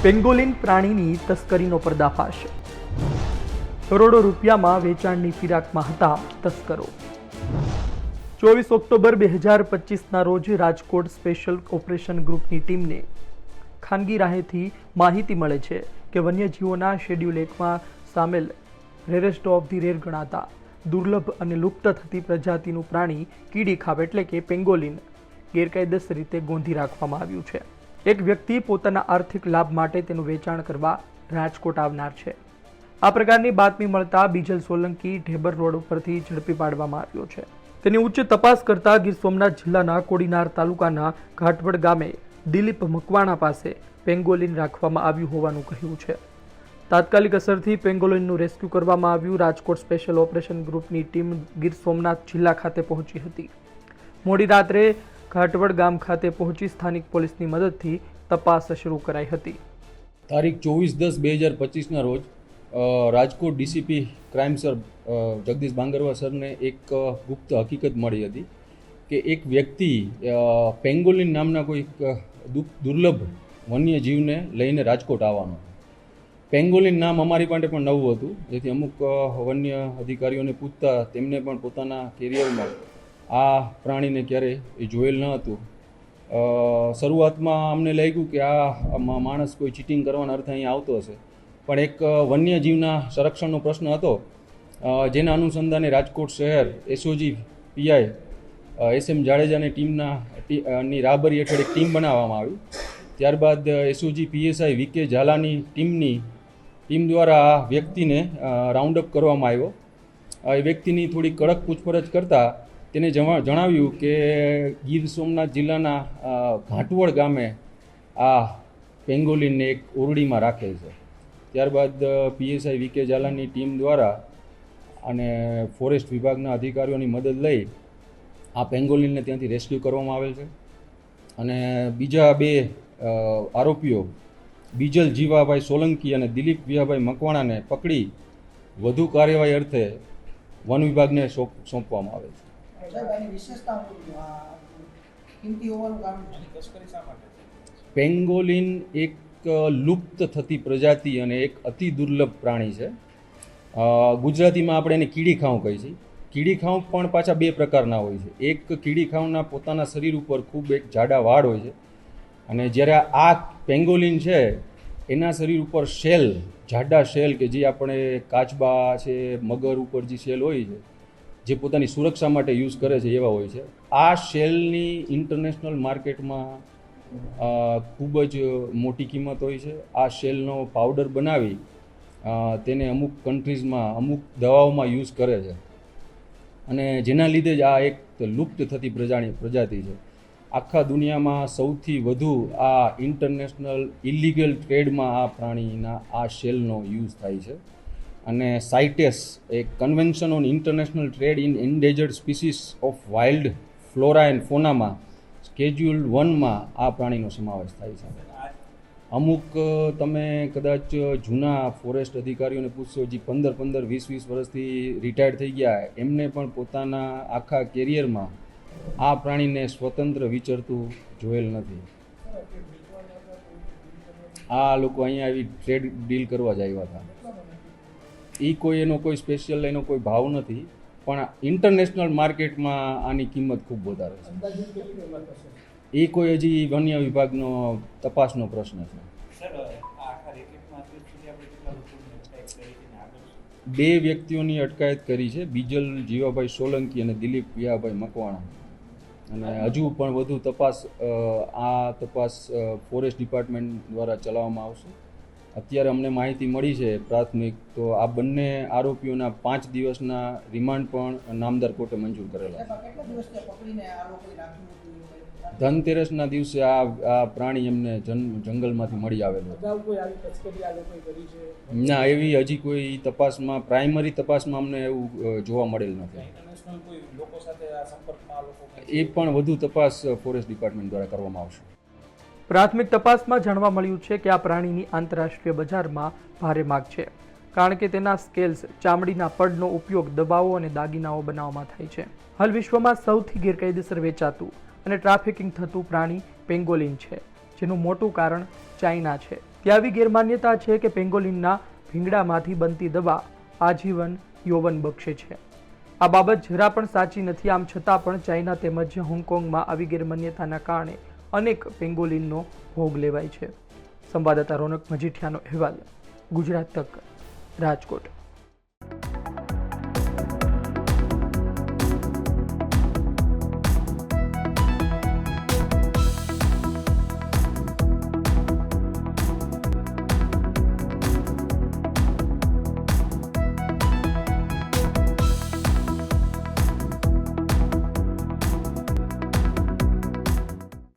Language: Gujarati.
પેંગોલિન પ્રાણીની તસ્કરીનો પર્દાફાશ। કરોડો રૂપિયામાં વેચાણની ફિરાકમાં હતા તસ્કરો। 24 ઓક્ટોબર 2025ના રોજ રાજકોટ સ્પેશિયલ ઓપરેશન ગ્રુપની ટીમને ખાનગી રાહેથી માહિતી મળે છે કે વન્યજીવોના શેડ્યુલ 1માં સામેલ રેરેસ્ટ ઓફ ધી રેર ગણાતા દુર્લભ અને લુપ્ત થતી પ્રજાતિનું પ્રાણી કીડી ખાવ એટલે કે પેંગોલિન ગેરકાયદેસર રીતે ગોંધી રાખવામાં આવ્યું છે। એક વ્યક્તિ પોતાના આર્થિક લાભ માટે તેનું વેચાણ કરવા રાજકોટ આવનાર છે। આ પ્રકારની બાતમી મળતા બીજલ સોલંકી ઢેબર રોડ ઉપરથી ઝડપી પાડવામાં આવ્યો છે। તેની ઉચ્ચ તપાસ કરતા ગીર સોમનાથ જિલ્લાના કોડીનાર તાલુકાના ઘાટવડ ગામે દિલીપ મકવાણા પાસે પેંગોલિન રાખવામાં આવ્યું હોવાનું કહ્યું છે। તાત્કાલિક અસરથી પેંગોલિનનું રેસ્ક્યુ કરવામાં આવ્યું। રાજકોટ સ્પેશિયલ ઓપરેશન ગ્રુપની ટીમ ગીર સોમનાથ જિલ્લા ખાતે પહોંચી હતી। મોડી રાત્રે ઘાટવડ ગામ ખાતે પહોંચી સ્થાનિક પોલીસની મદદથી તપાસ શરૂ કરાઈ હતી। તારીખ 24/10/2025ના રોજ Rajkot DCP crime sir Jagdish Bangarwa સરને એક ગુપ્ત હકીકત મળી હતી કે એક વ્યક્તિ પેંગોલિન નામના કોઈ દુર્લભ વન્યજીવને લઈને રાજકોટ આવવાનો। પેંગોલિન નામ અમારી પાસે પણ નવું હતું, જેથી અમુક વન્ય અધિકારીઓને પૂછતા તેમને પણ પોતાના કેરિયરમાં આ પ્રાણીને ક્યારેય જોયેલ ન હતું। શરૂઆતમાં અમને લાગ્યું કે આ માણસ કોઈ ચીટિંગ કરવાના અર્થે અહીંયા આવતો હશે, પણ એક વન્યજીવના સંરક્ષણનો પ્રશ્ન હતો, જેના અનુસંધાને રાજકોટ શહેર એસઓજી પીઆઈ SM જાડેજાની ટીમની રાહબરી હેઠળ એક ટીમ બનાવવામાં આવી। ત્યારબાદ એસઓજી PSI VK ઝાલાની ટીમ દ્વારા આ વ્યક્તિને રાઉન્ડ અપ કરવામાં આવ્યો। એ વ્યક્તિની થોડી કડક પૂછપરછ કરતાં તેને જણાવ્યું કે ગીર સોમનાથ જિલ્લાના ઘાટવડ ગામે આ પેંગોલિનને એક ઓરડીમાં રાખેલ છે। ત્યારબાદ PSI VK ઝાલાની ટીમ દ્વારા અને ફોરેસ્ટ વિભાગના અધિકારીઓની મદદ લઈ આ પેંગોલિનને ત્યાંથી રેસ્ક્યુ કરવામાં આવેલ છે અને બીજા બે આરોપીઓ બીજલ જીવાભાઈ સોલંકી અને દિલીપ વિયાભાઈ મકવાણાને પકડી વધુ કાર્યવાહી અર્થે વન વિભાગને સોંપવામાં આવે છે। પેંગોલિન એક લુપ્ત થતી પ્રજાતિ અને એક અતિ દુર્લભ પ્રાણી છે। ગુજરાતીમાં આપણે એને કીડીખાઉ કહીએ છીએ। કીડીખાઉ પણ પાછા બે પ્રકારના હોય છે। એક કીડીખાઉના પોતાના શરીર ઉપર ખૂબ એક જાડા વાળ હોય છે, અને જ્યારે આ પેંગોલિન છે એના શરીર ઉપર શેલ, જાડા શેલ કે જે આપણે કાચબા છે, મગર ઉપર જે શેલ હોય છે, જે પોતાની સુરક્ષા માટે યુઝ કરે છે એવા હોય છે। આ શેલની ઇન્ટરનેશનલ માર્કેટમાં ખૂબ જ મોટી કિંમત હોય છે। આ શેલનો પાવડર બનાવી તેને અમુક કન્ટ્રીઝમાં અમુક દવાઓમાં યુઝ કરે છે, અને જેના લીધે જ આ એક લુપ્ત થતી પ્રજાતિ છે। આખા દુનિયામાં સૌથી વધુ આ ઇન્ટરનેશનલ ઇલીગલ ટ્રેડમાં આ પ્રાણીના આ શેલનો યુઝ થાય છે, અને સાઇટેસ એક convention on international trade in endangered species of wild flora and ફોનામાં સ્કેડ્યુલ 1માં આ પ્રાણીનો સમાવેશ થાય છે। અમુક તમે કદાચ જૂના ફોરેસ્ટ અધિકારીઓને પૂછશો, જે 15-20 વર્ષથી રિટાયર્ડ થઈ ગયા, એમને પણ પોતાના આખા કેરિયરમાં આ પ્રાણીને સ્વતંત્ર વિચરતું જોયેલ નથી। આ લોકો અહીંયા આવી ટ્રેડ ડીલ કરવા જ આવ્યા હતા। એનો કોઈ સ્પેશિયલ એનો કોઈ ભાવ નથી, પણ ઇન્ટરનેશનલ માર્કેટમાં આની કિંમત ખૂબ વધારે છે। એ કોઈ હજી વન્ય વિભાગનો તપાસનો પ્રશ્ન છે। બે વ્યક્તિઓની અટકાયત કરી છે, બીજલ જીવાભાઈ સોલંકી અને દિલીપ વિયાભાઈ મકવાણા, અને હજુ પણ વધુ તપાસ ફોરેસ્ટ ડિપાર્ટમેન્ટ દ્વારા ચલાવવામાં આવશે। અત્યારે અમને માહિતી મળી છે પ્રાથમિક, તો આ બંને આરોપીઓના 5 દિવસના રિમાન્ડ પણ નામદાર કોર્ટે મંજૂર કરેલા છે। ધનતેરસના દિવસે આ પ્રાણી એમને જંગલમાંથી મળી આવેલું ના, એવી હજી કોઈ તપાસમાં પ્રાઇમરી તપાસમાં અમને એવું જોવા મળેલ નથી। એ પણ વધુ તપાસ ફોરેસ્ટ ડિપાર્ટમેન્ટ દ્વારા કરવામાં આવશે। પ્રાથમિક તપાસમાં જાણવા મળ્યું છે કે આ પ્રાણીની આંતરરાષ્ટ્રીય બજારમાં ભારે માંગ છે, કારણ કે તેના સ્કેલ્સ, ચામડીના પડનો ઉપયોગ દવાઓ અને દાગીનાઓ બનાવવામાં થાય છે। હાલ વિશ્વમાં સૌથી ગેરકાયદેસર વેચાતું અને ટ્રાફિકિંગ થતું પ્રાણી પેંગોલિન છે, જેનું મોટું કારણ ચાઇના છે। ત્યાં આવી ગેરમાન્યતા છે કે પેંગોલિનના ભીંગડામાંથી બનતી દવા આજીવન યૌવન બક્ષે છે. આ બાબત જરા પણ સાચી નથી. આમ છતાં પણ ચાઇના તેમજ હોંગકોંગમાં આવી ગેરમાન્યતાના કારણે અનેક પેંગોલિનનો ભોગ લેવાય છે. સંવાદદાતા રોનક મજીઠિયાનો અહેવાલ, ગુજરાત તક, રાજકોટ.